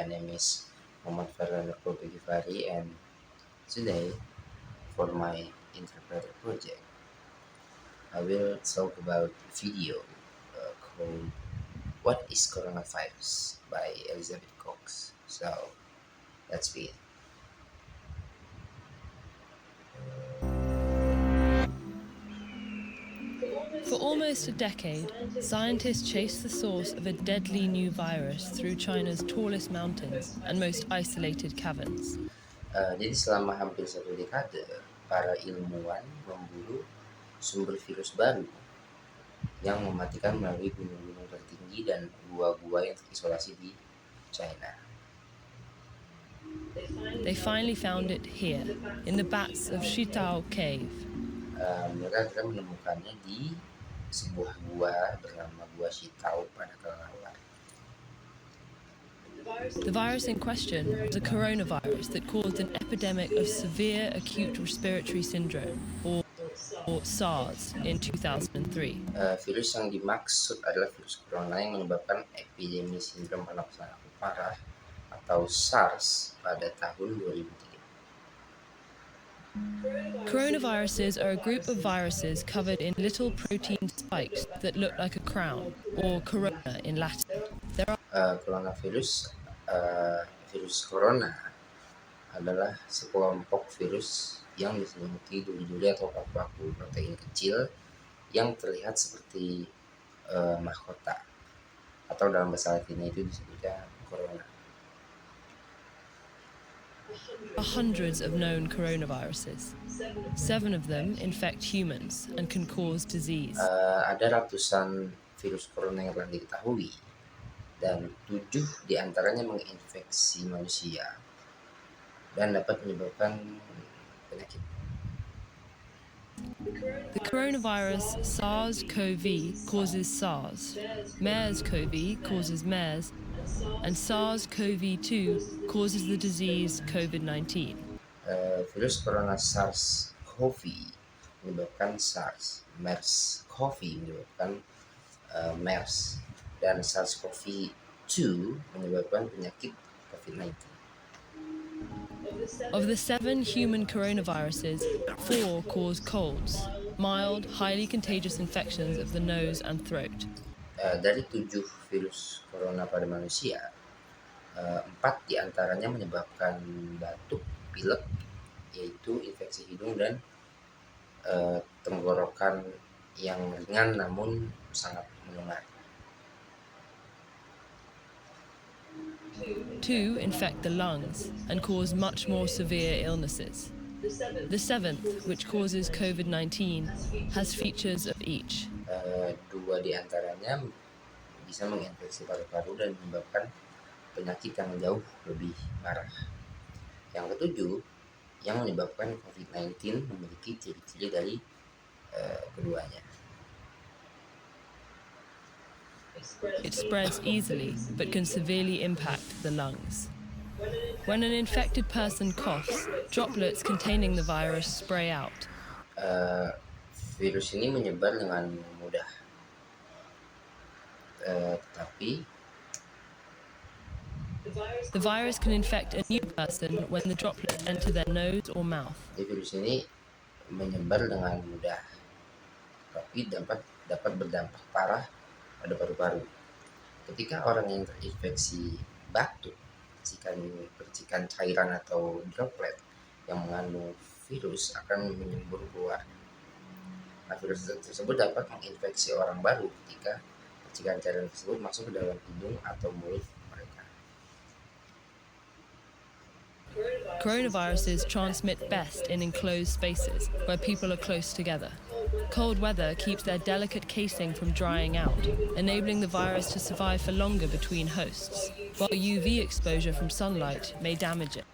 My name is Muhammad Farhan Givari, and today, for my interpreter project, I will talk about a video called What is Coronavirus by Elizabeth Cox. So, let's begin. For almost a decade, scientists chased the source of a deadly new virus through China's tallest mountains and most isolated caverns. Jadi selama hampir satu dekade, para ilmuwan memburu sumber virus baru yang mematikan melalui gunung-gunung tertinggi dan gua-gua yang terisolasi di China. They finally found it here, in the bats of Shitao Cave. Mereka akhirnya menemukannya di sebuah gua bernama Gua Shitao pada kelelawar. The virus in question was a coronavirus that caused an epidemic of severe acute respiratory syndrome, or SARS, in 2003. Virus yang dimaksud adalah virus corona yang menyebabkan epidemi sindrom pernapasan akut parah atau SARS pada tahun 2003. Coronaviruses are a group of viruses covered in little protein spikes that look like a crown, or corona in Latin. Coronavirus, virus corona adalah sekelompok virus yang diselimuti duri-duri atau paku-paku protein kecil yang terlihat seperti mahkota, atau dalam bahasa Latinnya itu disebutnya corona. Hundreds of known coronaviruses. 7 of them infect humans and can cause disease. Ada ratusan virus corona yang telah diketahui, dan 7 diantaranya menginfeksi manusia dan dapat menyebabkan penyakit. The coronavirus SARS-CoV causes SARS, MERS-CoV causes MERS, and SARS-CoV-2 causes the disease COVID-19. Virus corona SARS-CoV menyebabkan SARS, MERS-CoV menyebabkan MERS, dan SARS-CoV-2 menyebabkan penyakit COVID-19. Of the 7 human coronaviruses, 4 cause colds, mild, highly contagious infections of the nose and throat. Dari 7 virus corona pada manusia, 4 diantaranya menyebabkan batuk, pilek, yaitu infeksi hidung dan tenggorokan yang ringan namun sangat menular. 2 infect the lungs and cause much more severe illnesses. The 7th, which causes COVID-19, has features of each. 2 diantaranya bisa menginfeksi paru-paru dan menyebabkan penyakit yang jauh lebih parah. Yang ketujuh, yang menyebabkan COVID-19 memiliki ciri-ciri dari keduanya. It spreads easily, but can severely impact the lungs. When an infected person coughs, droplets containing the virus spray out. Virus ini menyebar dengan mudah, tetapi the virus can infect a new person when the droplets enter their nose or mouth. virus ini menyebar dengan mudah, tapi dapat berdampak parah pada paru-paru. Ketika orang yang terinfeksi batuk, percikan cairan atau droplet yang mengandung virus akan menyembur keluar. Nah, virus tersebut dapat menginfeksi orang baru ketika percikan cairan tersebut masuk ke dalam hidung atau mulut mereka. Coronaviruses transmit best in enclosed spaces where people are close together. Cold weather keeps their delicate casing from drying out, enabling the virus to survive for longer between hosts, while UV exposure from sunlight may damage it.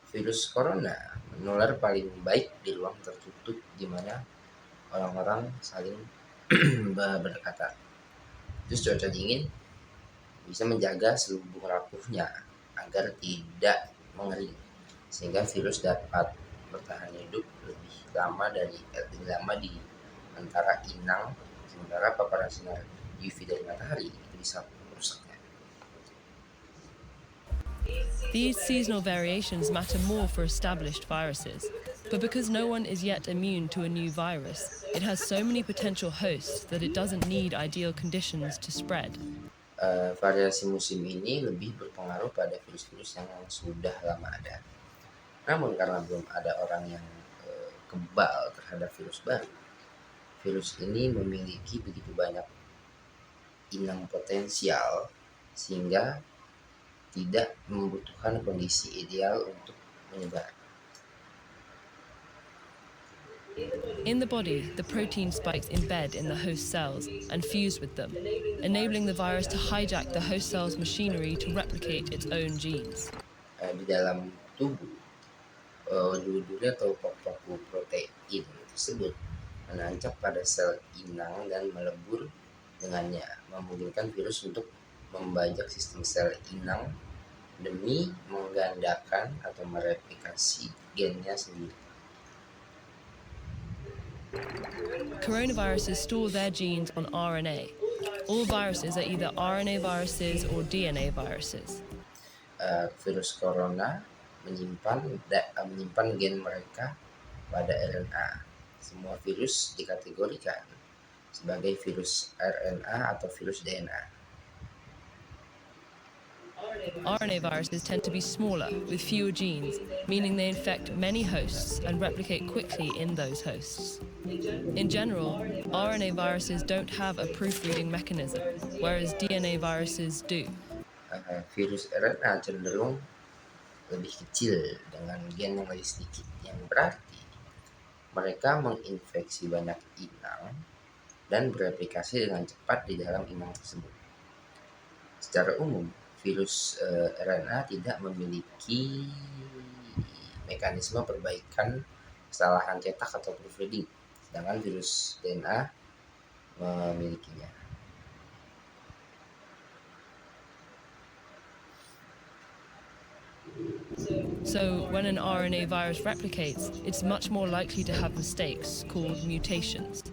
Virus corona menular paling baik di ruang tertutup di mana orang-orang saling berdekatan. Terus cuaca dingin bisa menjaga selubung rapuhnya agar tidak mengering, sehingga virus dapat bertahan hidup lebih lama di antara inang, sementara paparan sinar UV dari matahari itu bisa merusaknya. These seasonal variations matter more for established viruses, but because no one is yet immune to a new virus, it has so many potential hosts that it doesn't need ideal conditions to spread. Variasi musim ini lebih berpengaruh pada virus-virus yang sudah lama ada. Namun karena belum ada orang yang kebal terhadap virus baru, virus ini memiliki begitu banyak inang potensial sehingga tidak membutuhkan kondisi ideal untuk menyebar. In the body, the protein spikes embed in the host cells and fuse with them, enabling the virus to hijack the host cell's machinery to replicate its own genes. Di dalam tubuh, duri-duri atau paku protein tersebut menancap pada sel inang dan melebur dengannya, memungkinkan virus untuk membajak sistem sel inang demi menggandakan atau mereplikasi gennya sendiri. Coronaviruses store their genes on RNA. All viruses are either RNA viruses or DNA viruses. Virus corona menyimpan gen mereka pada RNA. Semua virus dikategorikan sebagai virus RNA atau virus DNA. RNA viruses tend to be smaller, with fewer genes, meaning they infect many hosts and replicate quickly in those hosts. In general, RNA viruses don't have a proofreading mechanism, whereas DNA viruses do. Virus RNA cenderung lebih kecil dengan gen yang lebih sedikit, yang berarti mereka menginfeksi banyak inang dan bereplikasi dengan cepat di dalam inang tersebut. Secara umum, virus RNA tidak memiliki mekanisme perbaikan kesalahan cetak atau proofreading, sedangkan virus DNA memilikinya. So, when an RNA virus replicates, it's much more likely to have mistakes called mutations.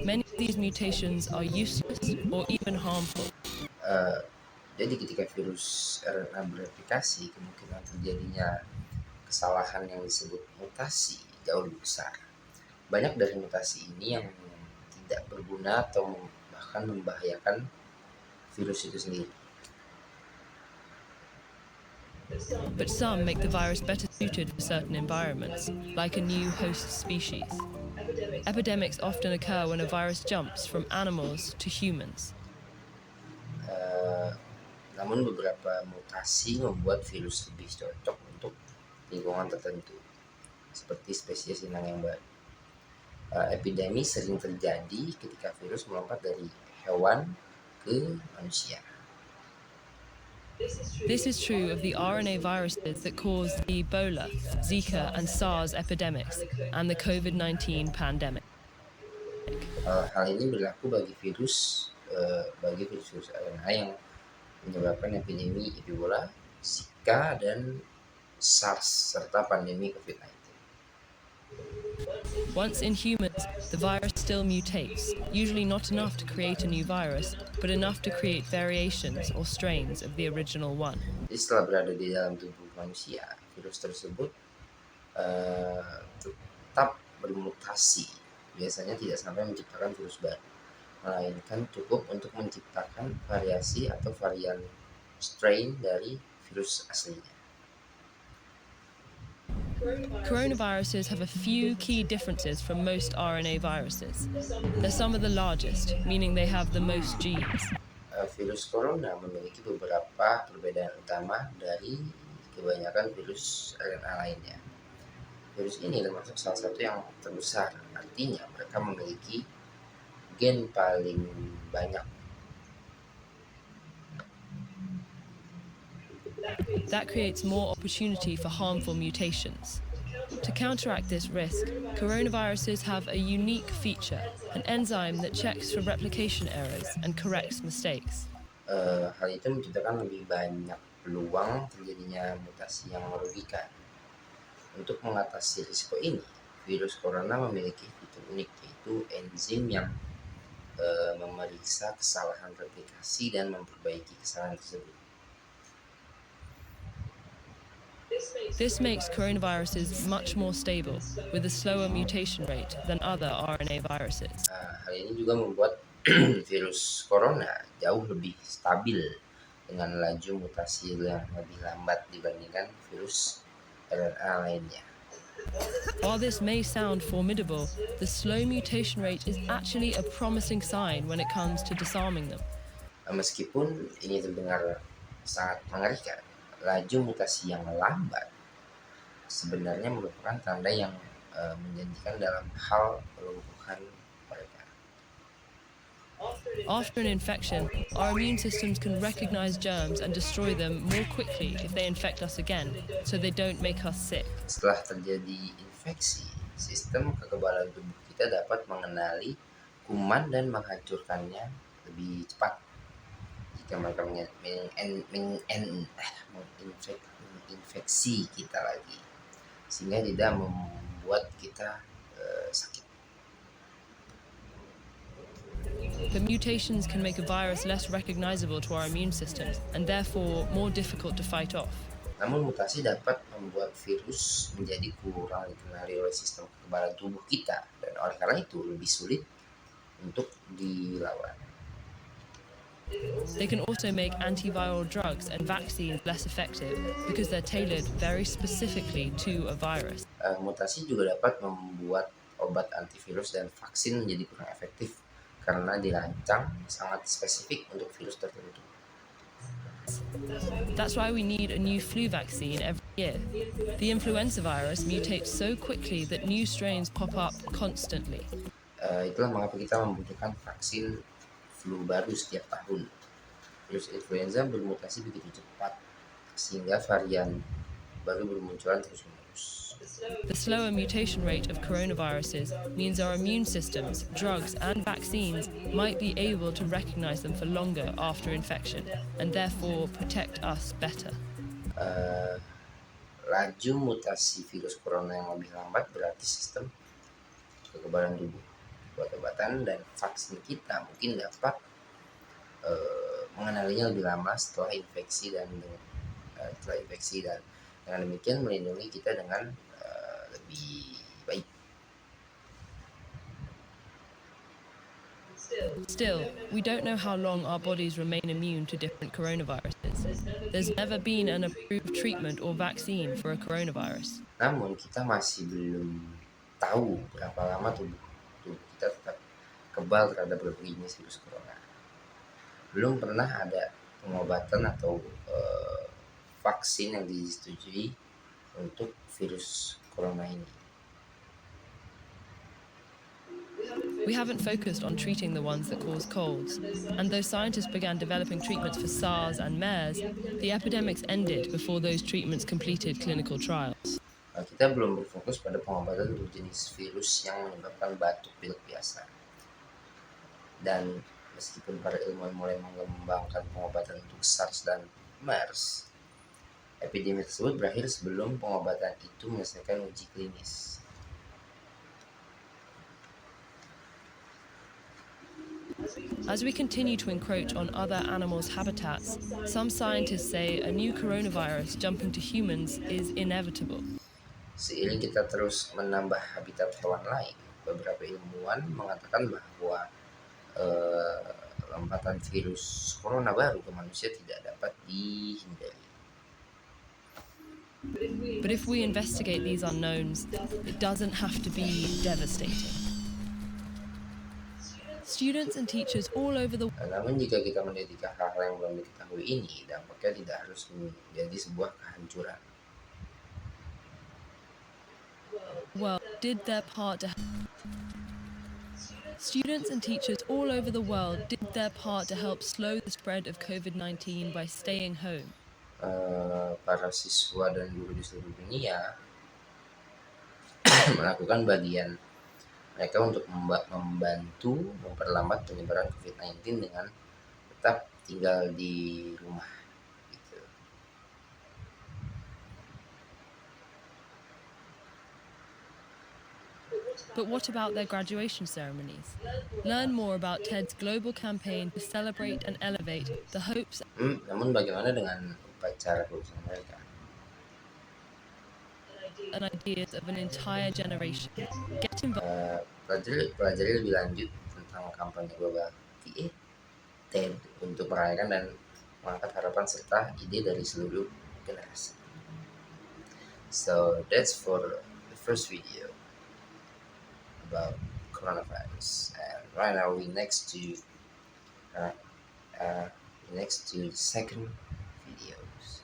Many of these mutations are useless or even harmful. Jadi ketika virus RNA bereplikasi, kemungkinan terjadinya kesalahan yang disebut mutasi jauh lebih besar. Banyak dari mutasi ini yang tidak berguna atau bahkan membahayakan virus itu sendiri. But some make the virus better suited for certain environments, like a new host species. Epidemics often occur when a virus jumps from animals to humans. Namun beberapa mutasi membuat virus lebih cocok untuk lingkungan tertentu, seperti spesies inang yang baru. Epidemi sering terjadi ketika virus melompat dari hewan ke manusia. This is true of the RNA viruses that caused the Ebola, Zika, and SARS epidemics, and the COVID-19 pandemic. Hal ini berlaku bagi virus RNA yang menyebabkan epidemi Ebola, Zika, dan SARS serta pandemi COVID-19. Once in humans, the virus still mutates, usually not enough to create a new virus, but enough to create variations or strains of the original one. Jadi setelah berada di dalam tubuh manusia, virus tersebut tetap bermutasi. Biasanya tidak sampai menciptakan virus baru, melainkan cukup untuk menciptakan variasi atau varian strain dari virus aslinya. Coronaviruses have a few key differences from most RNA viruses. They're some of the largest, meaning they have the most genes. Virus corona memiliki beberapa perbedaan utama dari kebanyakan virus RNA lainnya. Virus ini termasuk salah satu yang terbesar, artinya mereka memiliki gen paling banyak. That creates more opportunity for harmful mutations. To counteract this risk, coronaviruses have a unique feature, an enzyme that checks for replication errors and corrects mistakes. Hal itu menciptakan lebih banyak peluang terjadinya mutasi yang merugikan. Untuk mengatasi risiko ini, virus corona memiliki fitur unik, yaitu enzim yang memeriksa kesalahan replikasi dan memperbaiki kesalahan tersebut. This makes coronaviruses much more stable, with a slower mutation rate than other RNA viruses. Hal ini juga membuat virus corona jauh lebih stabil dengan laju mutasi yang lebih lambat dibandingkan virus RNA lainnya. While this may sound formidable, the slow mutation rate is actually a promising sign when it comes to disarming them. Meskipun ini terdengar sangat mengerikan, laju mutasi yang lambat sebenarnya merupakan tanda yang menjanjikan dalam hal pelumpuhan mereka. After an infection, our immune systems can recognize germs and destroy them more quickly if they infect us again, so they don't make us sick. Setelah terjadi infeksi, sistem kekebalan tubuh kita dapat mengenali kuman dan menghancurkannya lebih cepat jika mereka menginfeksi kita lagi, sehingga tidak membuat kita sakit. The mutations can make a virus less recognizable to our immune systems and therefore more difficult to fight off. Namun mutasi dapat membuat virus menjadi kurang dikenali oleh sistem kekebalan tubuh kita, dan oleh karena itu lebih sulit untuk dilawan. They can also make antiviral drugs and vaccines less effective because they're tailored very specifically to a virus. Mutasi juga dapat membuat obat antivirus dan vaksin menjadi kurang efektif karena dirancang sangat spesifik untuk virus tertentu. That's why we need a new flu vaccine every year. The influenza virus mutates so quickly that new strains pop up constantly. Itulah mengapa kita membutuhkan vaksin flu baru setiap tahun. Virus influenza bermutasi begitu cepat sehingga varian baru bermunculan terus-menerus. The slower mutation rate of coronaviruses means our immune systems, drugs, and vaccines might be able to recognize them for longer after infection and therefore protect us better. Laju mutasi virus corona yang lebih lambat berarti sistem kekebalan tubuh, obat-obatan, dan vaksin kita mungkin dapat mengenalinya lebih lama setelah infeksi dan dengan demikian melindungi kita dengan lebih baik. Still, we don't know how long our bodies remain immune to different coronaviruses. There's never been an approved treatment or vaccine for a coronavirus. Namun kita masih belum tahu berapa lama tubuh kita tetap kebal terhadap berbagai jenis virus corona. Belum pernah ada pengobatan atau vaksin yang disetujui untuk virus corona ini. We haven't focused on treating the ones that cause colds, and though scientists began developing treatments for SARS and MERS, the epidemics ended before those treatments completed clinical trials. Kita belum berfokus pada pengobatan untuk jenis virus yang menyebabkan batuk pilek biasa. Dan meskipun para ilmuwan mulai mengembangkan pengobatan untuk SARS dan MERS, epidemi tersebut berakhir sebelum pengobatan itu menyelesaikan uji klinis. As we continue to encroach on other animals' habitats, some scientists say a new coronavirus jumping to humans is inevitable. Seiring kita terus menambah habitat hewan lain, beberapa ilmuwan mengatakan bahwa lompatan virus corona baru ke manusia tidak dapat dihindari. But if we investigate these unknowns, it doesn't have to be devastating. Students and teachers all over the Namun jika kita meneliti hal-hal yang belum diketahui ini, dampaknya tidak harus menjadi sebuah kehancuran. world did their part to Students and teachers all over the world did their part to help slow the spread of COVID-19 by staying home. Para siswa dan guru di seluruh dunia melakukan bagian mereka untuk membantu memperlambat penyebaran COVID-19 dengan tetap tinggal di rumah. Gitu. But what about their graduation ceremonies? Learn more about TED's global campaign to celebrate and elevate the hopes. Namun bagaimana dengan upacara kelulusan mereka? and ideas of an entire generation. Get involved. Pelajari lebih lanjut tentang kampanye global TED untuk merayakan dan mengangkat harapan serta ide dari seluruh generasi. So that's for the first video about coronavirus, and right now we next to the second videos.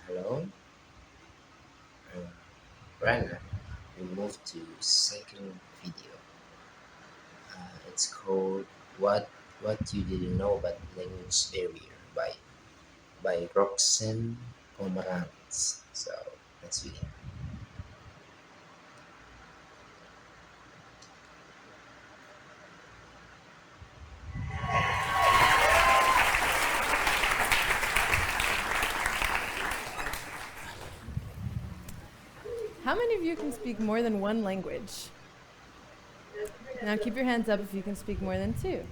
Hello. Right now we move to second video. It's called what you didn't know about language barrier by Roxanne Pomeranz. So let's begin. How many of you can speak more than one language? Now keep your hands up if you can speak more than two.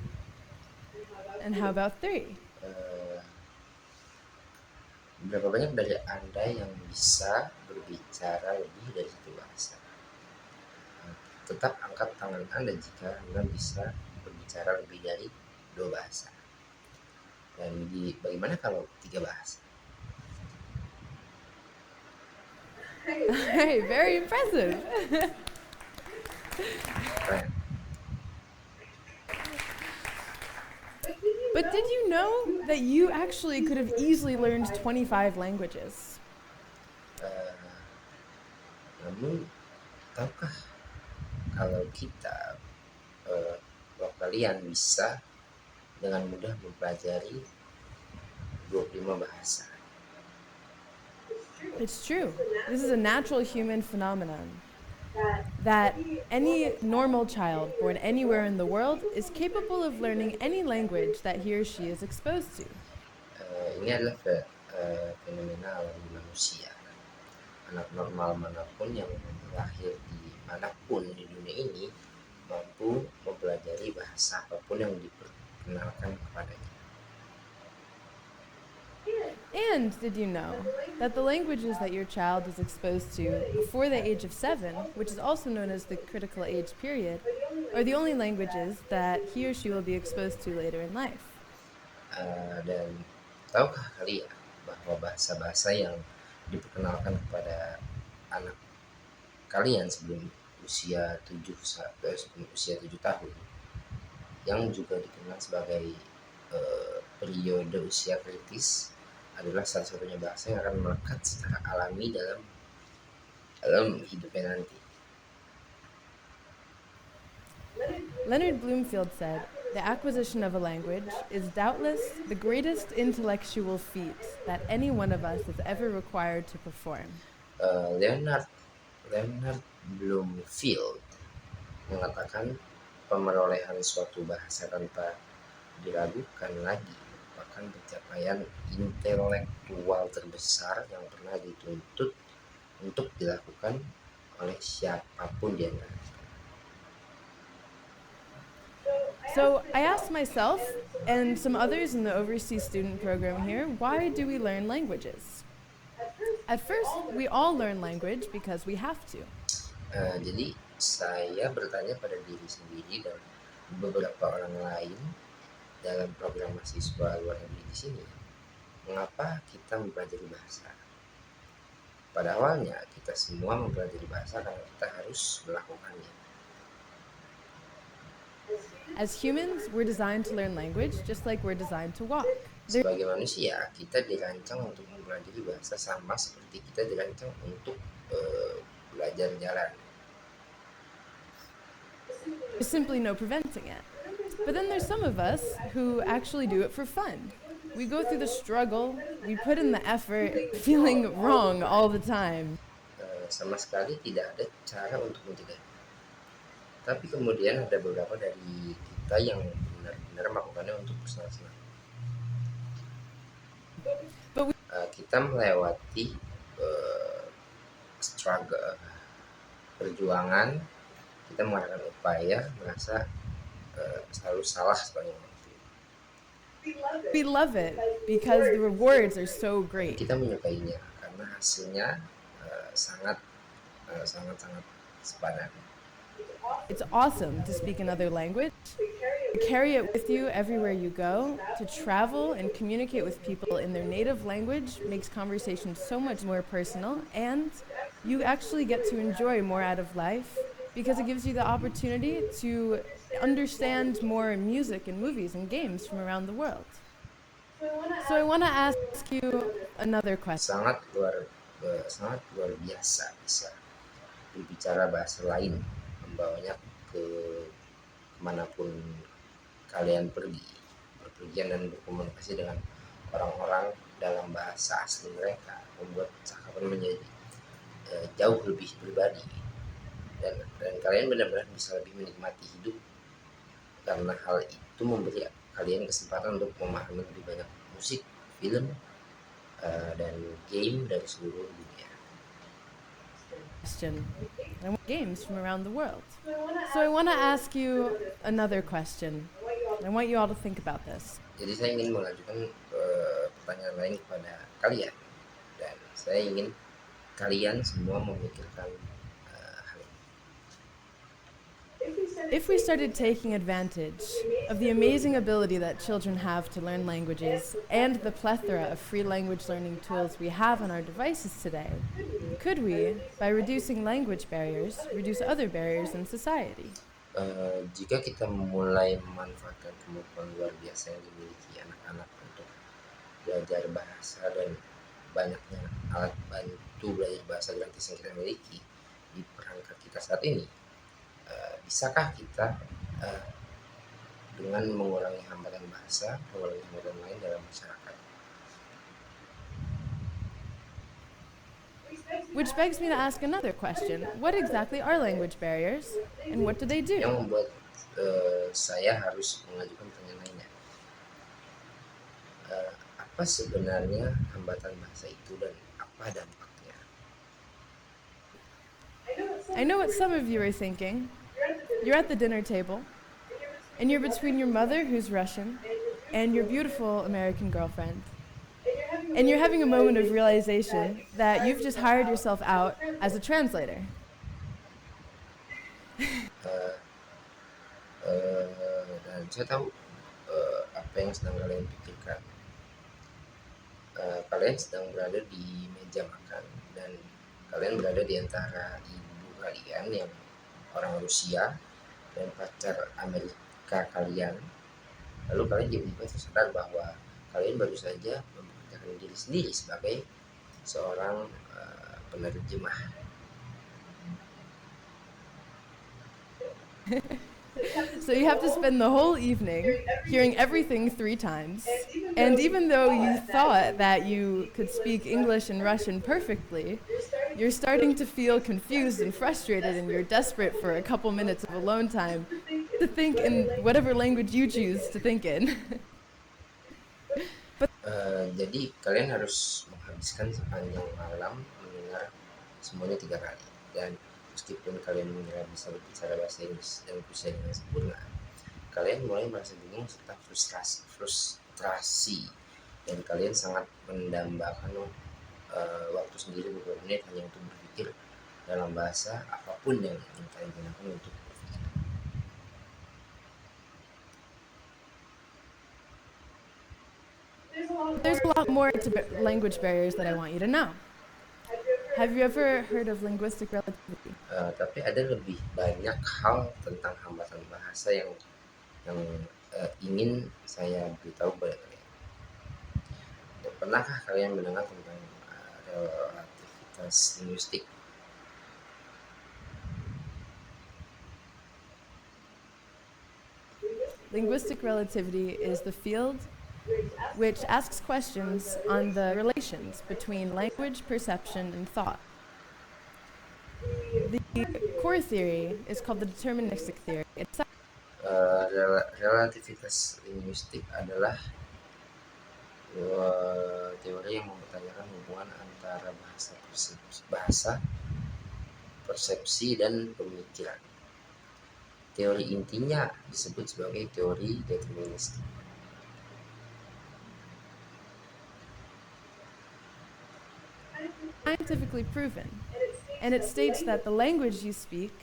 And how about three? Berapa banyak dari Anda yang bisa berbicara lebih dari satu bahasa? Tetap angkat tangan Anda jika Anda bisa berbicara lebih dari 2 bahasa. Dan bagaimana kalau 3 bahasa? Hey, very impressive. Keren. But did you know that you actually could have easily learned 25 languages? Namun, tahukah kalau kita kalau kalian bisa dengan mudah mempelajari 25 bahasa? It's true. This is a natural human phenomenon that any normal child born anywhere in the world is capable of learning any language that he or she is exposed to. Ini adalah fenomena alami manusia. Anak normal manapun yang lahir di manapun di dunia ini mampu mempelajari bahasa apapun yang diperkenalkan kepadanya. And did you know that the languages that your child is exposed to before the age of 7, which is also known as the critical age period, are the only languages that he or she will be exposed to later in life? Dan tahukah kalian bahwa bahasa-bahasa yang diperkenalkan kepada anak kalian sebelum usia 7 tahun, yang juga dikenal sebagai periode usia kritis, adalah salah satunya bahasa yang akan melekat secara alami dalam hidupnya nanti. Leonard Bloomfield said, "The acquisition of a language is doubtless the greatest intellectual feat that any one of us is ever required to perform." Leonard Bloomfield mengatakan pemerolehan suatu bahasa tanpa diragukan lagi merupakan pencapaian intelektual terbesar yang pernah dituntut untuk dilakukan oleh siapapun di antara kita. So I asked myself and some others in the overseas student program here, why do we learn languages? At first, we all learn language because we have to. Jadi saya bertanya pada diri sendiri dan beberapa orang lain dalam program mahasiswa luar negeri di sini, mengapa kita mempelajari bahasa? Pada awalnya kita semua mempelajari bahasa karena kita harus melakukannya. As humans, we're designed to learn language just like we're designed to walk. Sebagai manusia, kita dirancang untuk mempelajari bahasa sama seperti kita dirancang untuk belajar jalan. There's simply no preventing it. But then there's some of us who actually do it for fun. We go through the struggle, we put in the effort, feeling wrong all the time. Sama sekali tidak ada cara untuk mencegahnya. Tapi kemudian ada beberapa dari kita yang benar-benar melakukannya untuk bersenang-senang. Kita melewati struggle, perjuangan kita mengadakan upaya merasa selalu salah sepanjang waktu. We love it because the rewards are so Dan great. kita menyukainya karena hasilnya sangat sangat sepadan. It's awesome to speak another language, to carry it with you everywhere you go, to travel and communicate with people in their native language makes conversation so much more personal, and you actually get to enjoy more out of life because it gives you the opportunity to understand more music and movies and games from around the world. So I want to ask you another question. Sangat luar biasa bisa berbicara bahasa lain, membawanya ke kemanapun kalian pergi, berpergian dan berkomunikasi dengan orang-orang dalam bahasa asli mereka, membuat percakapan menjadi jauh lebih pribadi, dan kalian benar-benar bisa lebih menikmati hidup karena hal itu memberi kalian kesempatan untuk memahami lebih banyak musik, film, dan game dari seluruh dunia. Question. I want games from around the world. So I want to ask you another question. I want you all to think about this. Jadi saya ingin mengajukan pertanyaan lain kepada kalian, dan saya ingin kalian semua memikirkan hal ini. If we started taking advantage of the amazing ability that children have to learn languages and the plethora of free language learning tools we have on our devices today, could we, by reducing language barriers, reduce other barriers in society? Jika kita mulai memanfaatkan kemampuan luar biasa yang dimiliki anak-anak untuk belajar bahasa dan banyaknya alat bantu belajar bahasa gratis yang kita miliki di perangkat kita saat ini, bisakah kita dengan mengurangi hambatan bahasa, mengurangi hambatan lain dalam masyarakat? Which begs me to ask another question. What exactly are language barriers and what do they do? Yang membuat saya harus mengajukan pertanyaan lainnya. Apa sebenarnya hambatan bahasa itu dan apa dampaknya? I know what some of you are thinking. You're at the dinner table, and you're between your mother, who's Russian, and your beautiful American girlfriend. And you're having a moment of realization that you've just hired yourself out as a translator. Dan saya tahu apa yang sedang kalian pikirkan. Kalian sedang berada di meja makan dan kalian berada di antara ibu kalian yang orang Rusia dan pacar Amerika kalian. Lalu kalian tiba-tiba tersadar bahwa kalian baru saja mempekerjakan diri sendiri sebagai seorang penerjemah. So you have to spend the whole evening hearing everything 3 times. And even though you thought that you could speak English and Russian perfectly, you're starting to feel confused and frustrated, and you're desperate for a couple minutes of alone time to think in whatever language you choose to think in. Jadi kalian harus menghabiskan sepanjang malam mendengar semuanya 3 kali, dan meskipun kalian mengira bisa berbicara bahasa Inggris dan bisa dengan sempurna, kalian mulai merasa bingung serta frustrasi, dan kalian sangat mendambakan waktu sendiri beberapa menit hanya untuk berpikir dalam bahasa apapun yang ingin kalian gunakan untuk berpikir. There's a lot more to language barriers that I want you to know. Have you ever heard of linguistic relativity? Tapi ada lebih banyak hal tentang hambatan bahasa yang ingin saya beritahu kepada kalian. Pernahkah kalian mendengar tentang relativitas linguistik? Linguistic relativity is the field which asks questions on the relations between language, perception, and thought. The core theory is called the deterministic theory. Relativitas linguistik adalah teori yang mempertanyakan hubungan antara bahasa, persepsi, dan pemikiran. Teori intinya disebut sebagai teori deterministik. Scientifically proven, and it states that the language you speak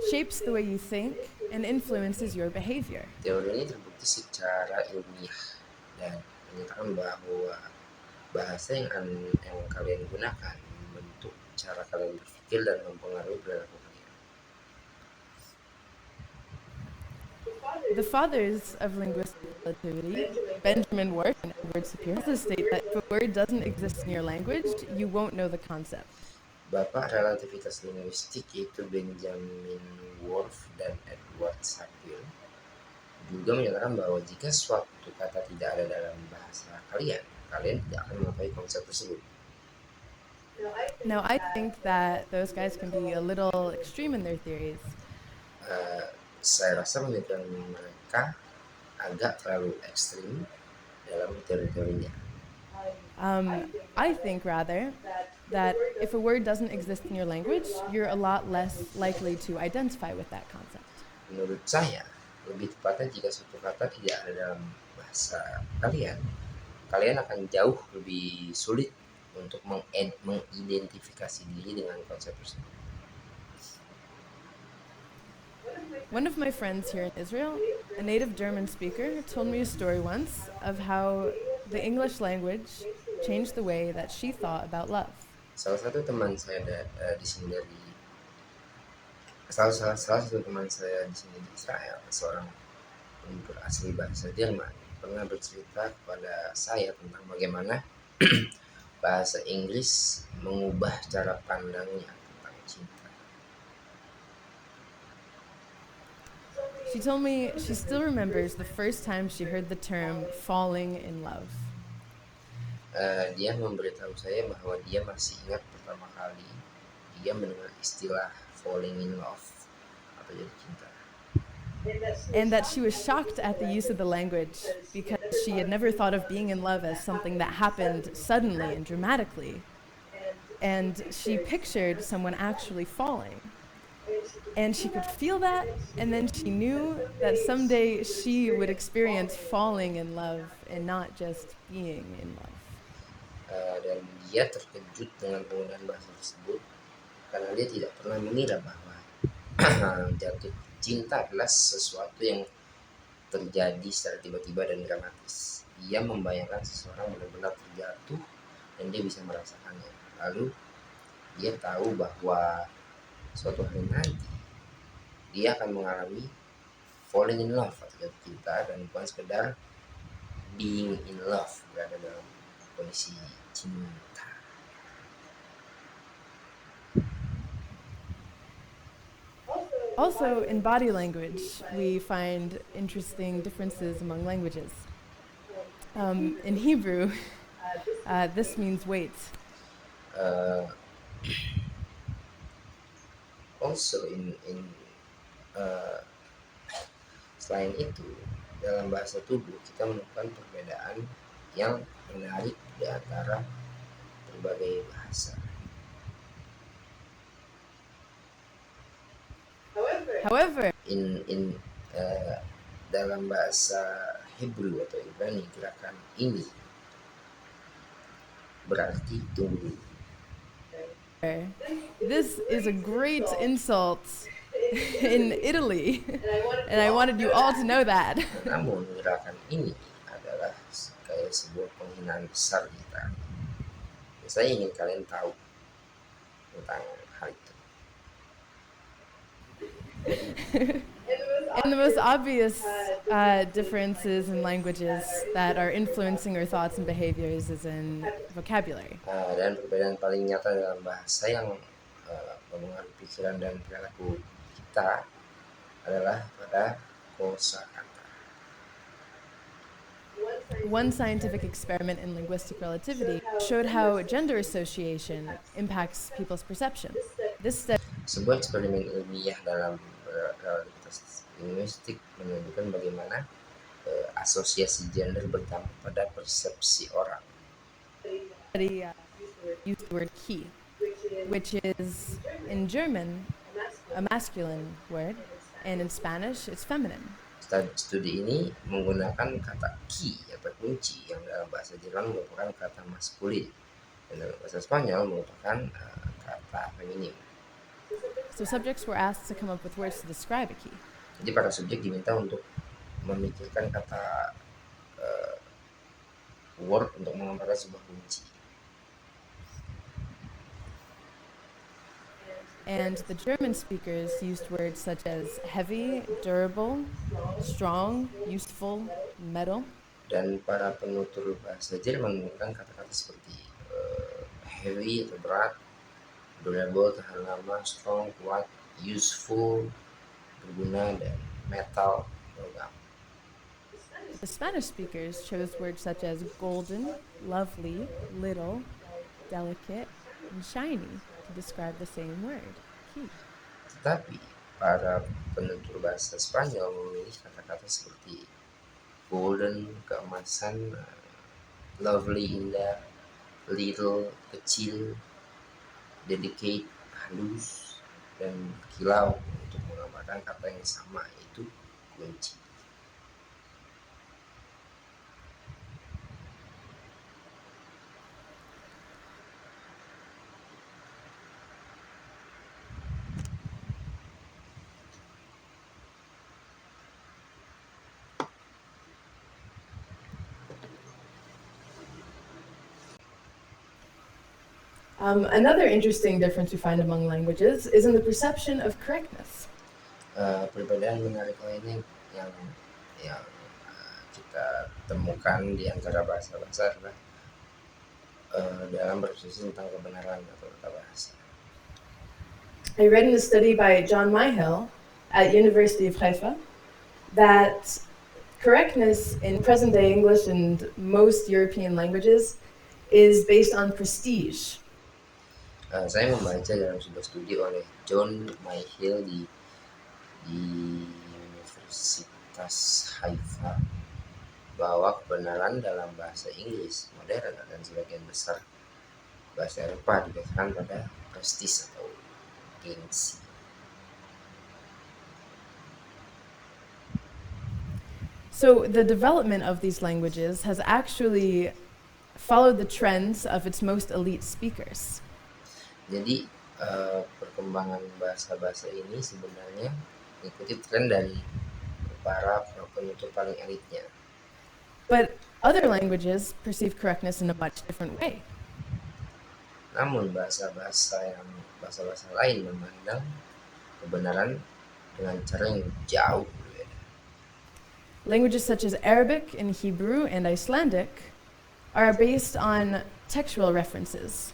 shapes the way you think and influences your behavior. Teori ini terbukti secara ilmiah dan menyatakan bahwa bahasa yang kalian gunakan membentuk cara kalian berpikir dan mempengaruhi perilaku kalian. The fathers of linguistic relativity, Benjamin Ward and Edward Sapir, also state that if a word doesn't exist in your language, you won't know the concept. Bapak relativitas linguistik yaitu Benjamin Wolf dan Edward Sapir juga menyatakan bahwa jika suatu kata tidak ada dalam bahasa kalian tidak akan mengetahui konsep tersebut. Now, I think that those guys can be a little extreme in their theories. Saya rasa pemikiran mereka agak terlalu ekstrim dalam teori-teorinya. I think rather that if a word doesn't exist in your language, you're a lot less likely to identify with that concept. Menurut saya, lebih tepatnya jika suatu kata tidak ada dalam bahasa kalian akan jauh lebih sulit untuk mengidentifikasi diri dengan konsep tersebut. One of my friends here in Israel, a native German speaker, told me a story once of how the English language changed the way that she thought about love. Salah satu teman saya di sini di Israel, seorang penutur asli bahasa Jerman, pernah bercerita kepada saya tentang bagaimana bahasa Inggris mengubah cara pandangnya tentang cinta. She told me she still remembers the first time she heard the term falling in love. Dia memberitahu saya bahwa dia masih ingat pertama kali dia mendengar istilah falling in love atau jatuh cinta. And that she was shocked at the use of the language because she had never thought of being in love as something that happened suddenly and dramatically. And she pictured someone actually falling. And she could feel that, and then she knew that someday she would experience falling in love and not just being in love. Dan dia terkejut dengan penggunaan bahasa tersebut karena dia tidak pernah mengira bahwa jatuh cinta adalah sesuatu yang terjadi secara tiba-tiba dan dramatis. Dia membayangkan seseorang benar-benar terjatuh dan dia bisa merasakannya. Lalu dia tahu bahwa suatu hari nanti dia akan mengalami falling in love atau jatuh cinta dan bukan sekedar being in love, berada dalam kondisi cinta. Also, in body language, we find interesting differences among languages. In Hebrew, this means wait. Also, selain itu, dalam bahasa tubuh kita menemukan perbedaan yang menarik di antara berbagai bahasa. However, dalam bahasa Hebrew atau Ibrani, gerakan ini berarti tunggu. this is a great insult in Italy, and I wanted you all to know that. Namun gerakan ini adalah kayak sebuah penghinaan besar di Italia. Saya ingin kalian tahu tentang hal itu. And the most obvious differences in languages that are influencing our thoughts and behaviors is in vocabulary. Dan perbedaan paling nyata dalam bahasa yang mempengaruhi pikiran dan perilaku kita adalah pada kosakata. One scientific experiment in linguistic relativity showed how gender association impacts people's perception. This study Sebuah eksperimen ilmiah dalam relativitas linguistik menunjukkan bagaimana asosiasi gender berdampak pada persepsi orang. used the word he, which is in German a masculine word, and in Spanish, it's feminine. Studi ini menggunakan kata ki atau kunci yang dalam bahasa Jerman merupakan kata maskulin dan dalam bahasa Spanyol merupakan kata feminim. So subjects were asked to come up with words to describe a key. Jadi para subjek diminta untuk memikirkan kata word untuk menggambarkan sebuah kunci. And the German speakers used words such as heavy, durable, strong, useful, metal. Dan para penutur bahasa Jerman menggunakan kata-kata seperti heavy atau berat, durable tahan lama, strong kuat, useful berguna, dan metal logam. The Spanish speakers chose words such as golden, lovely, little, delicate, and shiny to describe the same word, key. Tetapi para penutur bahasa Spanyol memilih kata-kata seperti golden, keemasan, lovely, indah, little, kecil, delicate, halus, dan kilau untuk menggambarkan kata yang sama, yaitu kunci. Another interesting difference we find among languages is in the perception of correctness. Perbedaan menarik lainnya yang kita temukan di antara bahasa-bahasa adalah dalam berpikir tentang kebenaran atau tata bahasa. I read in a study by John Myhill at University of Haifa that correctness in present-day English and most European languages is based on prestige. Saya membaca dalam sebuah studi oleh John Myhill di Universitas Haifa bahwa kebenaran dalam bahasa Inggris modern dan sebagian besar bahasa Eropa didasarkan pada prestis atau gengsi. So the development of these languages has actually followed the trends of its most elite speakers. Jadi perkembangan bahasa-bahasa ini sebenarnya mengikuti tren dari para penutur paling elitnya. But other languages perceive correctness in a much different way. Namun bahasa-bahasa lain memandang kebenaran dengan cara yang jauh berbeda. Languages such as Arabic and Hebrew and Icelandic are based on textual references.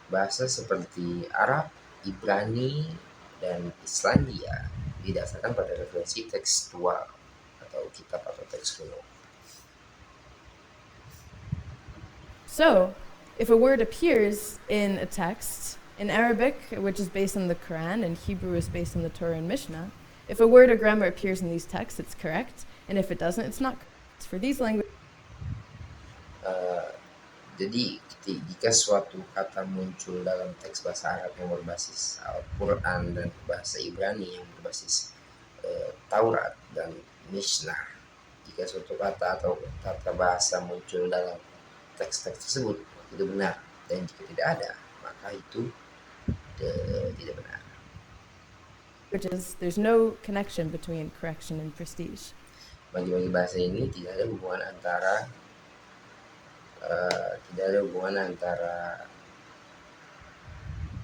Bahasa seperti Arab, Ibrani, dan Islandia didasarkan pada referensi tekstual atau kitab atau teks kuno. So, if a word appears in a text, in Arabic, which is based on the Quran, and Hebrew is based on the Torah and Mishnah, if a word or grammar appears in these texts, it's correct, and if it doesn't, it's not correct. For these languages, jadi jika suatu kata muncul dalam teks bahasa Arab yang berbasis Al-Quran dan bahasa Ibrani yang berbasis Taurat dan Mishnah, jika suatu kata atau tata bahasa muncul dalam teks-teks tersebut, itu benar, dan jika tidak ada, maka itu tidak benar. there's no connection between correction and prestige. Bagi bahasa ini tidak ada hubungan antara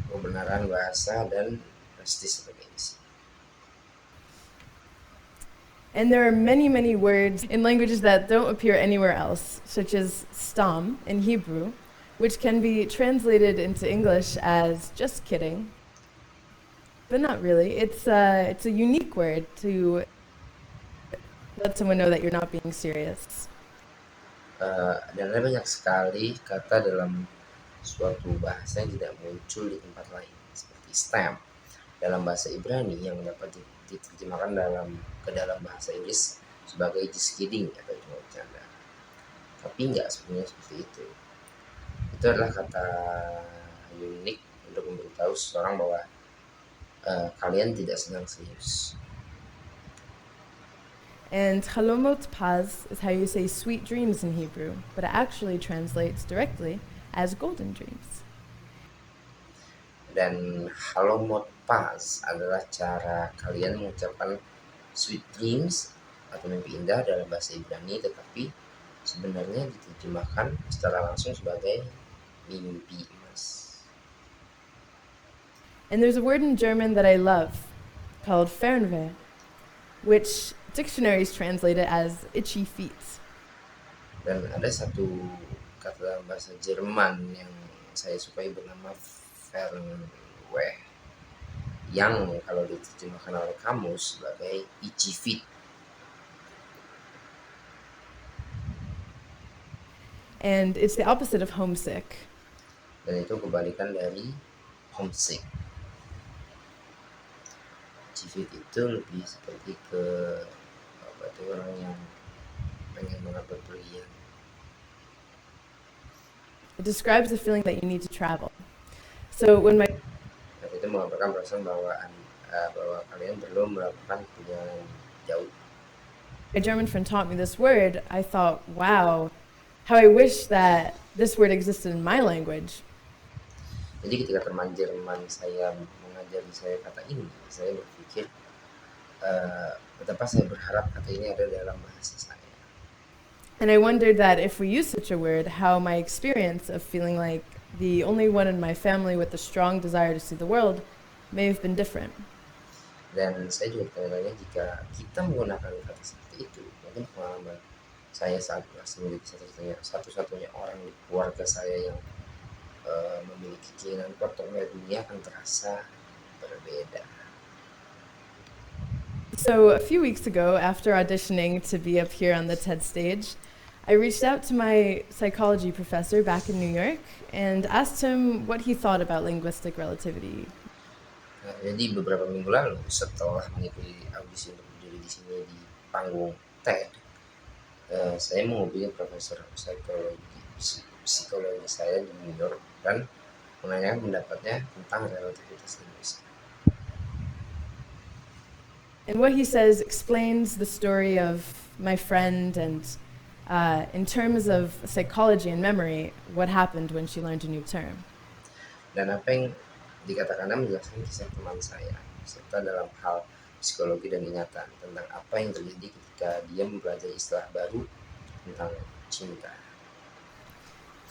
kebenaran bahasa dan prestis atau gengsi. And there are many, many words in languages that don't appear anywhere else, such as stam in Hebrew, which can be translated into English as just kidding. But not really. It's a unique word to let someone know that you're not being serious. Dan ada banyak sekali kata dalam suatu bahasa yang tidak muncul di tempat lain, seperti stamp dalam bahasa Ibrani yang dapat diterjemahkan ke dalam bahasa Inggris sebagai just kidding atau cuma bercanda. Tapi nggak sebenarnya seperti itu. Itu adalah kata unik untuk memberitahu seseorang bahwa kalian tidak sedang serius. And Chalomot Paz is how you say sweet dreams in Hebrew, but it actually translates directly as golden dreams. Dan halomot pas adalah cara kalian mengucapkan sweet dreams atau mimpi indah dalam bahasa Ibrani, tetapi sebenarnya diterjemahkan secara langsung sebagai mimpi emas. And there's a word in German that I love called Fernweh, which dictionaries translate it as itchy feet. Dan ada satu kata dalam bahasa Jerman yang saya sukai bernama Fernweh, yang kalau diterjemahkan oleh kamus sebagai itchy feet. And it's the opposite of homesick. Dan itu kebalikan dari homesick. Itchy feet itu lebih seperti ke orang yang pengen banget berpergian. It describes the feeling that you need to travel. So when my Dan itu mengabarkan perasaan bahwa kalian perlu melakukan perjalanan jauh. German friend taught me this word, I thought, wow, how I wish that this word existed in my language. Jadi ketika teman Jerman saya mengajari saya kata ini, saya berpikir betapa saya berharap kata ini ada dalam bahasa saya. And I wondered that if we use such a word, how my experience of feeling like the only one in my family with a strong desire to see the world may have been different. Dan saya juga bertanya-tanya, jika kita menggunakan kata seperti itu, mungkin pengalaman saya saat masih menjadi satu-satunya orang di keluarga saya yang memiliki keinginan kuat untuk melihat dunia akan terasa berbeda. So a few weeks ago, after auditioning to be up here on the TED stage, I reached out to my psychology professor back in New York and asked him what he thought about linguistic relativity. Jadi beberapa minggu lalu setelah mengikuti audisi untuk berdiri di sini di panggung TED, saya menghubungi profesor psikologi saya di New York dan menanyakan pendapatnya tentang relativitas linguistik. And what he says explains the story of my friend and in terms of psychology and memory, what happened when she learned a new term. Dan apa yang dikatakannya menjelaskan kisah teman saya, serta dalam hal psikologi dan ingatan tentang apa yang terjadi ketika dia mempelajari istilah baru tentang cinta.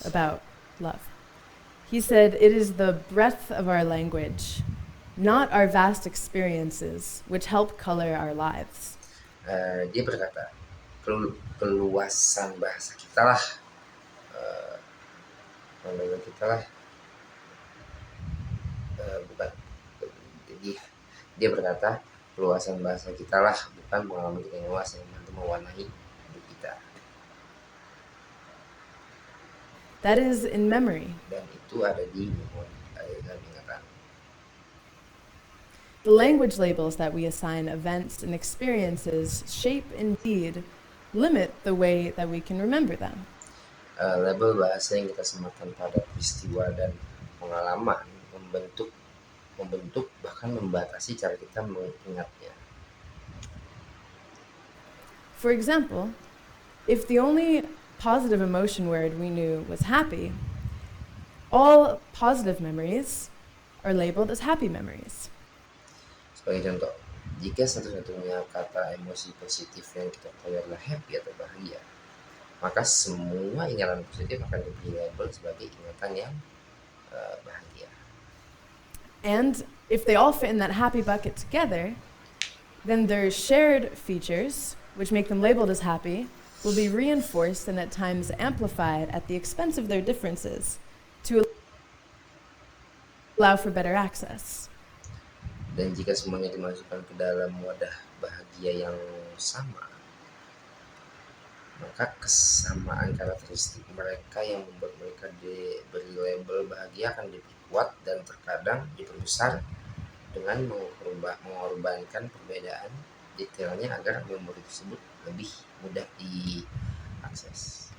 About love. He said, it is the breadth of our language, not our vast experiences, which help color our lives. Dia berkata, keluasan bahasa kita lah, bukan. Dia berkata, keluasan bahasa kita lah, bukan pengalaman kita yang luas yang mampu mewarnai hidup kita. That is in memory. Dan itu ada di memori, dalam ingatan. The language labels that we assign events and experiences shape, indeed, limit the way that we can remember them. Label bahasa yang kita sematkan pada peristiwa dan pengalaman membentuk bahkan membatasi cara kita mengingatnya. For example, if the only positive emotion word we knew was happy, all positive memories are labeled as happy memories. Sebagai contoh, jika satu-satunya kata emosi positif yang kita ketahui adalah happy atau bahagia, maka semua ingatan positif akan diberi label sebagai ingatan yang bahagia. And if they all fit in that happy bucket together, then their shared features, which make them labeled as happy, will be reinforced and at times amplified at the expense of their differences to allow for better access. Dan jika semuanya dimasukkan ke dalam wadah bahagia yang sama, maka kesamaan karakteristik mereka yang membuat mereka diberi label bahagia akan diperkuat dan terkadang diperbesar dengan mengorbankan perbedaan detailnya agar memori tersebut lebih mudah diakses.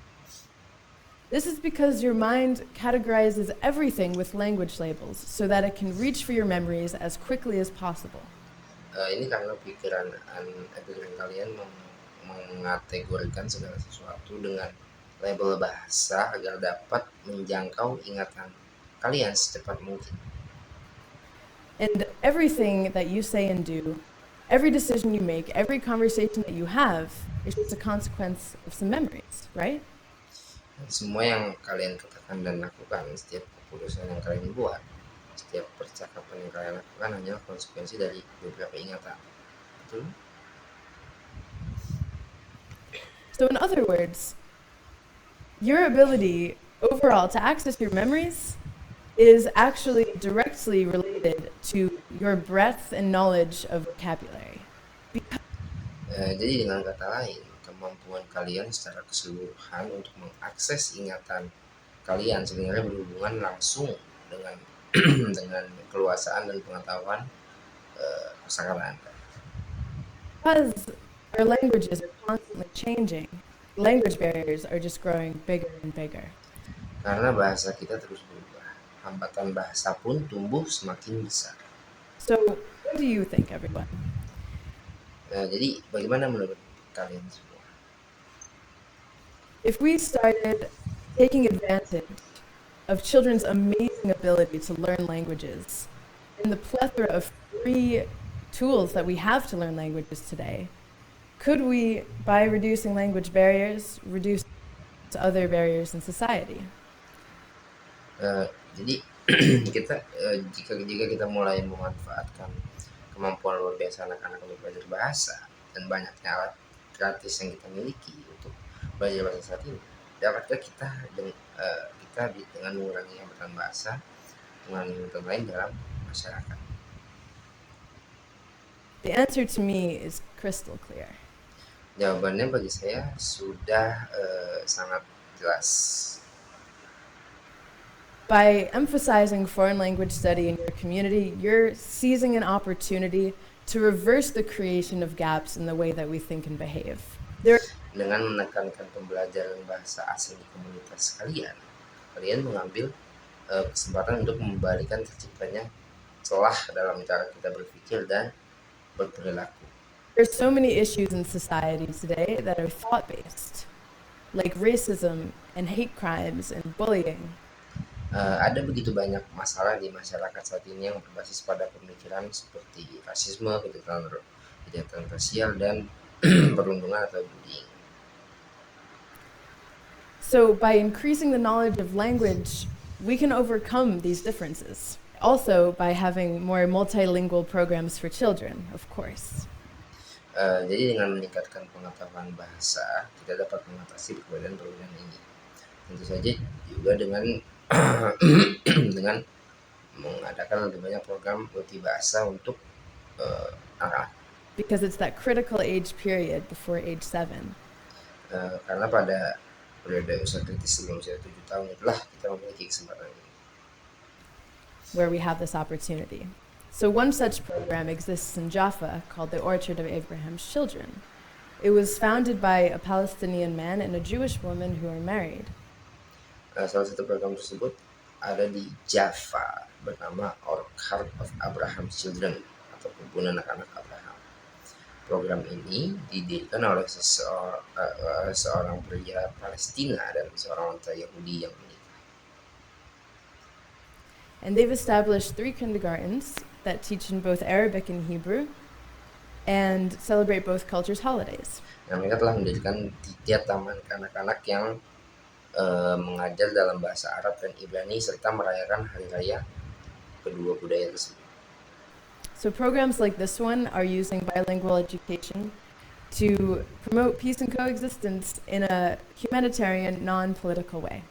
This is because your mind categorizes everything with language labels so that it can reach for your memories as quickly as possible. Ini karena pikiran kalian mengategorikan segala sesuatu dengan label bahasa agar dapat menjangkau ingatan kalian secepat mungkin. And everything that you say and do, every decision you make, every conversation that you have is just a consequence of some memories, right? Dan semua yang kalian katakan dan lakukan, setiap keputusan yang kalian buat, setiap percakapan yang kalian lakukan hanyalah konsekuensi dari beberapa ingatan. Betul? So, in other words, your ability overall to access your memories is actually directly related to your breadth and knowledge of vocabulary. Jadi dengan kata lain, kemampuan kalian secara keseluruhan untuk mengakses ingatan kalian sebenarnya berhubungan langsung dengan dengan keluasaan dan pengetahuan kosakata Anda. Because our languages are constantly changing, language barriers are just growing bigger and bigger. Karena bahasa kita terus berubah, hambatan bahasa pun tumbuh semakin besar. So, what do you think, everyone? Jadi bagaimana menurut kalian semua? If we started taking advantage of children's amazing ability to learn languages and the plethora of free tools that we have to learn languages today, could we, by reducing language barriers, reduce other barriers in society? Jadi kita jika kita mulai memanfaatkan kemampuan luar biasa anak-anak untuk belajar bahasa dan banyaknya alat gratis yang kita miliki untuk belajar bahasa saat ini, dapatkah kita dengan mengurangi hambatan bahasa, mengurangi hambatan lain dalam masyarakat? The answer to me is crystal clear. Jawabannya bagi saya sudah sangat jelas. By emphasizing foreign language study in your community, you're seizing an opportunity to reverse the creation of gaps in the way that we think and behave. Dengan menekankan pembelajaran bahasa asing di komunitas kalian mengambil kesempatan untuk membalikan terciptanya celah dalam cara kita berpikir dan berperilaku. There's so many issues in society today that are thought-based, like racism and hate crimes and bullying. Ada begitu banyak masalah di masyarakat saat ini yang berbasis pada pemikiran seperti rasisme, kejahatan rasial, dan perundungan atau bullying. So by increasing the knowledge of language, we can overcome these differences. Also by having more multilingual programs for children, of course. Jadi dengan meningkatkan pengetahuan bahasa, kita dapat mengatasi perbedaan-perbedaan ini. Tentu saja juga dengan mengadakan lebih banyak program multibahasa untuk anak. Because it's that critical age period before age 7. Karena pada periode usia kritis sebelum usia 7 tahun itulah kita memiliki kesempatan ini. Where we have this opportunity. So one such program exists in Jaffa called the Orchard of Abraham's Children. It was founded by a Palestinian man and a Jewish woman who are married. Salah satu program tersebut ada di Jaffa bernama Orchard of Abraham's Children atau kebun anak-anak Abraham. Program ini didirikan oleh seorang pria Palestina dan seorang wanita Yahudi yang menikah. And they've established 3 kindergartens that teach in both Arabic and Hebrew and celebrate both cultures' holidays. Nah, mereka telah mendirikan 3 taman kanak-kanak yang mengajar dalam bahasa Arab dan Ibrani serta merayakan hari raya kedua budaya tersebut. So programs like this one are using bilingual education to promote peace and coexistence in a humanitarian, non-political way.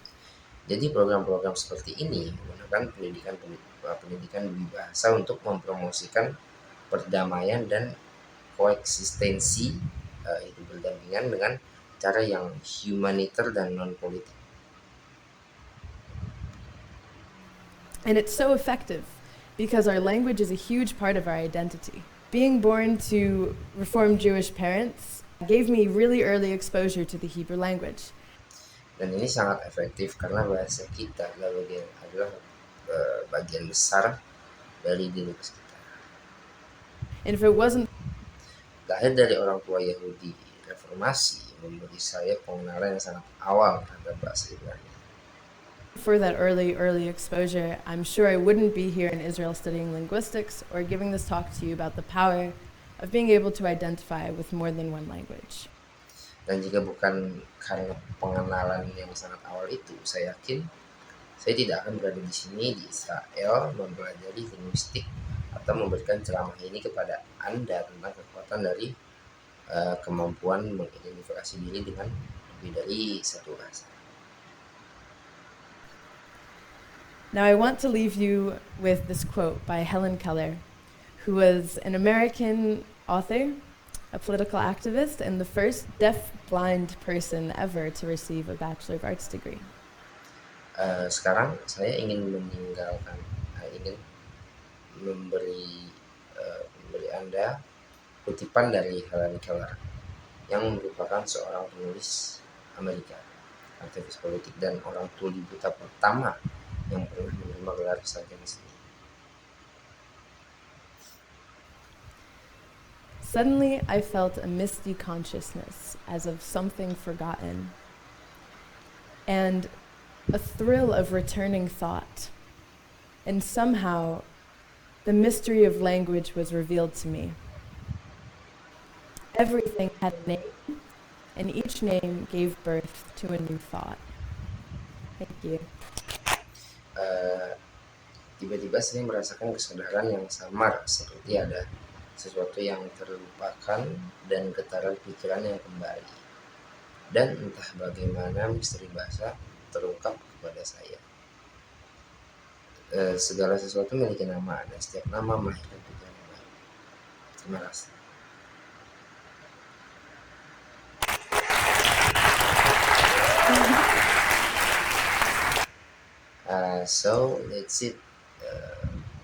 Jadi program-program seperti ini menggunakan pendidikan bahasa untuk mempromosikan perdamaian dan koeksistensi hidup berdampingan dengan cara yang humaniter dan non-politik. And it's so effective because our language is a huge part of our identity. Being born to Reformed Jewish parents gave me really early exposure to the Hebrew language. Dan ini sangat efektif karena bahasa kita adalah bagian besar dari diri kita. And if it wasn't Lahir dari orang tua Yahudi reformasi memberi saya pengenalan yang sangat awal terhadap bahasa Ibrani. For that early exposure, I'm sure I wouldn't be here in Israel studying linguistics or giving this talk to you about the power of being able to identify with more than one language. Dan jika bukan karena pengenalan yang sangat awal itu, saya yakin saya tidak akan berada di sini di Israel mempelajari linguistik atau memberikan ceramah ini kepada Anda tentang kekuatan dari kemampuan mengidentifikasi diri dengan lebih dari satu bahasa. Now, I want to leave you with this quote by Helen Keller, who was an American author, a political activist, and the first deaf-blind person ever to receive a Bachelor of Arts degree. Sekarang saya ingin ingin memberi Anda kutipan dari Helen Keller yang merupakan seorang penulis Amerika, aktivis politik, dan orang tuli buta pertama yang pernah menerima gelar sarjana seni. Suddenly, I felt a misty consciousness as of something forgotten, and a thrill of returning thought. And somehow, the mystery of language was revealed to me. Everything had a name, and each name gave birth to a new thought. Thank you. Tiba-tiba saya merasakan kesadaran yang samar, seperti ada sesuatu yang terlupakan dan getaran pikiran yang kembali. Dan entah bagaimana misteri bahasa terungkap kepada saya. Segala sesuatu memiliki nama, dan setiap nama melahirkan pikiran yang baru. Terima kasih. So that's it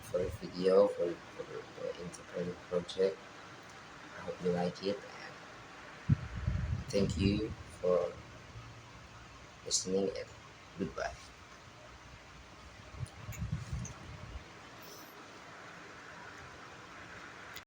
for the video for the interpretive project. I hope you like it, and thank you for listening, and goodbye.